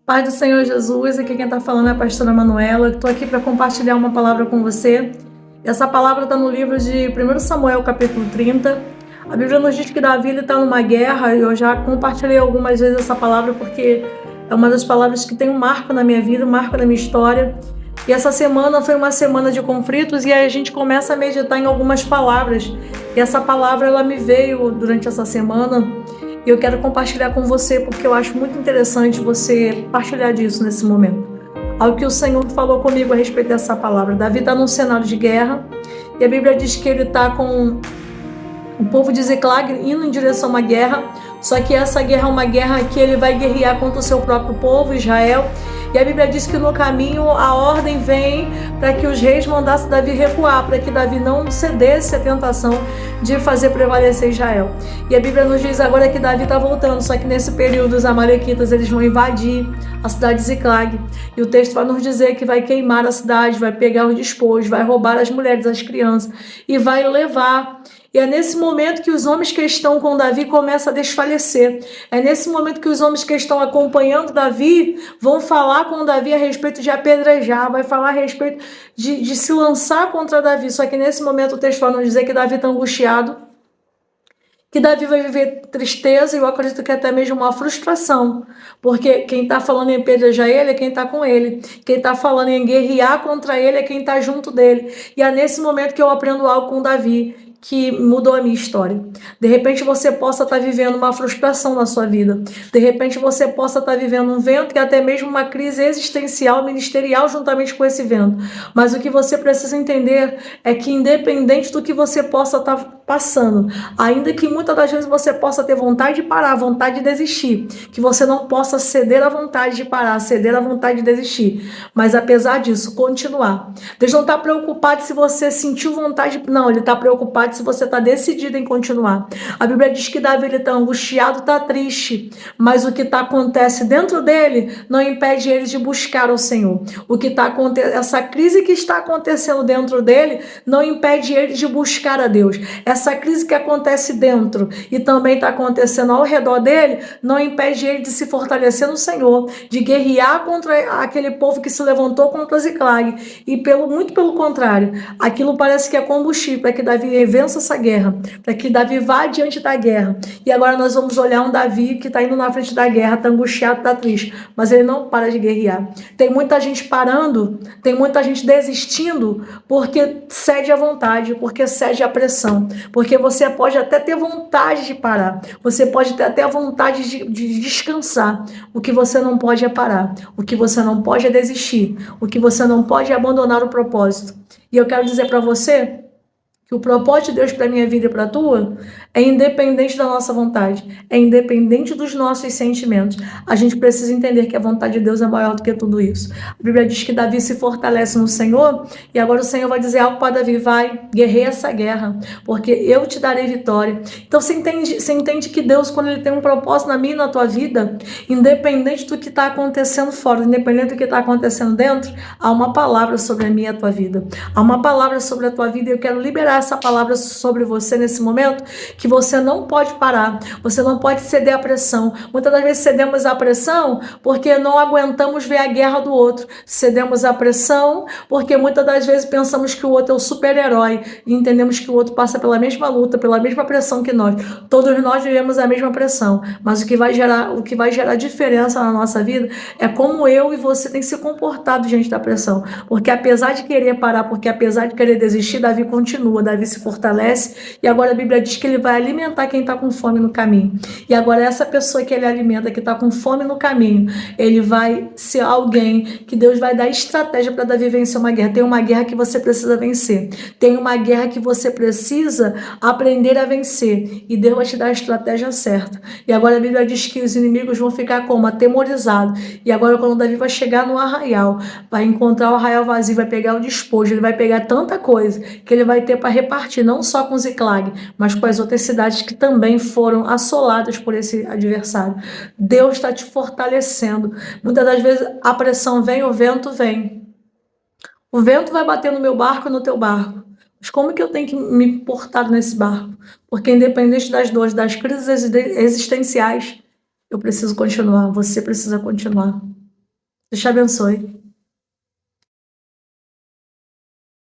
Paz do Senhor Jesus, aqui quem está falando é a pastora Manuela. Estou aqui para compartilhar uma palavra com você. Essa palavra está no livro de 1 Samuel, capítulo 30. A Bíblia nos diz que Davi está numa guerra, e eu já compartilhei algumas vezes essa palavra porque é uma das palavras que tem um marco na minha vida, um marco na minha história. E essa semana foi uma semana de conflitos e aí a gente começa a meditar em algumas palavras. E essa palavra ela me veio durante essa semana. E eu quero compartilhar com você porque eu acho muito interessante você partilhar disso nesse momento. Algo que o Senhor falou comigo a respeito dessa palavra. Davi está num cenário de guerra e a Bíblia diz que ele está com o povo de Ziclag indo em direção a uma guerra. Só que essa guerra é uma guerra que ele vai guerrear contra o seu próprio povo, Israel. E a Bíblia diz que no caminho a ordem vem para que os reis mandassem Davi recuar, para que Davi não cedesse à tentação de fazer prevalecer Israel. E a Bíblia nos diz agora que Davi está voltando, só que nesse período os amalequitas eles vão invadir a cidade de Ziclag. E o texto vai nos dizer que vai queimar a cidade, vai pegar os despojos, vai roubar as mulheres, as crianças e vai levar. E é nesse momento que os homens que estão com Davi começam a desfalecer. É nesse momento que os homens que estão acompanhando Davi vão falar com Davi a respeito de apedrejar, vai falar a respeito de se lançar contra Davi. Só que nesse momento o texto vai nos dizer que Davi está angustiado, que Davi vai viver tristeza e eu acredito que até mesmo uma frustração, porque quem está falando em apedrejar ele é quem está com ele, quem está falando em guerrear contra ele é quem está junto dele. E é nesse momento que eu aprendo algo com Davi, que mudou a minha história. De repente você possa estar vivendo uma frustração na sua vida. De repente você possa estar vivendo um vento e até mesmo uma crise existencial, ministerial juntamente com esse vento. Mas o que você precisa entender é que independente do que você possa estar passando, ainda que muitas das vezes você possa ter vontade de parar, vontade de desistir, que você não possa ceder à vontade de parar, ceder à vontade de desistir, mas apesar disso, continuar. Deus não está preocupado se você sentiu vontade, não, Ele está preocupado se você está decidido em continuar. A Bíblia diz que Davi está angustiado, está triste, mas o que acontece dentro dele não impede ele de buscar o Senhor. O que está acontecendo, essa crise que está acontecendo dentro dele não impede ele de buscar a Deus. Essa crise que acontece dentro e também está acontecendo ao redor dele não impede ele de se fortalecer no Senhor, de guerrear contra aquele povo que se levantou contra Ziclag. E muito pelo contrário, aquilo parece que é combustível para que Davi vença essa guerra, para que Davi vá adiante da guerra. E agora nós vamos olhar um Davi que está indo na frente da guerra, está angustiado, está triste, mas ele não para de guerrear. Tem muita gente parando, tem muita gente desistindo porque cede à vontade, porque cede à pressão, porque você pode até ter vontade de parar, você pode ter até vontade de descansar. O que você não pode é parar, o que você não pode é desistir, o que você não pode é abandonar o propósito. E eu quero dizer para você que o propósito de Deus para a minha vida e para a tua é independente da nossa vontade, é independente dos nossos sentimentos. A gente precisa entender que a vontade de Deus é maior do que tudo isso. A Bíblia diz que Davi se fortalece no Senhor e agora o Senhor vai dizer algo para Davi: vai, guerreia essa guerra, porque eu te darei vitória. Então você entende que Deus, quando Ele tem um propósito na minha e na tua vida, independente do que está acontecendo fora, independente do que está acontecendo dentro, há uma palavra sobre a minha e a tua vida. Há uma palavra sobre a tua vida e eu quero liberar essa palavra sobre você nesse momento, que você não pode parar, você não pode ceder à pressão. Muitas das vezes cedemos à pressão porque não aguentamos ver a guerra do outro, cedemos à pressão porque muitas das vezes pensamos que o outro é o super-herói e entendemos que o outro passa pela mesma luta, pela mesma pressão que nós. Todos nós vivemos a mesma pressão, mas o que vai gerar diferença na nossa vida é como eu e você tem se comportado diante da pressão, porque apesar de querer parar, porque apesar de querer desistir, Davi continua, Davi se fortalece e agora a Bíblia diz que ele vai alimentar quem está com fome no caminho. E agora essa pessoa que ele alimenta, que está com fome no caminho, ele vai ser alguém que Deus vai dar estratégia para Davi vencer uma guerra. Tem uma guerra que você precisa vencer. Tem uma guerra que você precisa aprender a vencer. E Deus vai te dar a estratégia certa. E agora a Bíblia diz que os inimigos vão ficar como? Atemorizados. E agora quando Davi vai chegar no arraial, vai encontrar o arraial vazio, vai pegar o despojo, ele vai pegar tanta coisa que ele vai ter para repartir, não só com Ziclag, mas com as outras cidades que também foram assoladas por esse adversário. Deus está te fortalecendo. Muitas das vezes a pressão vem, o vento vem. O vento vai bater no meu barco e no teu barco. Mas como que eu tenho que me portar nesse barco? Porque independente das dores, das crises existenciais, eu preciso continuar, você precisa continuar. Deus te abençoe.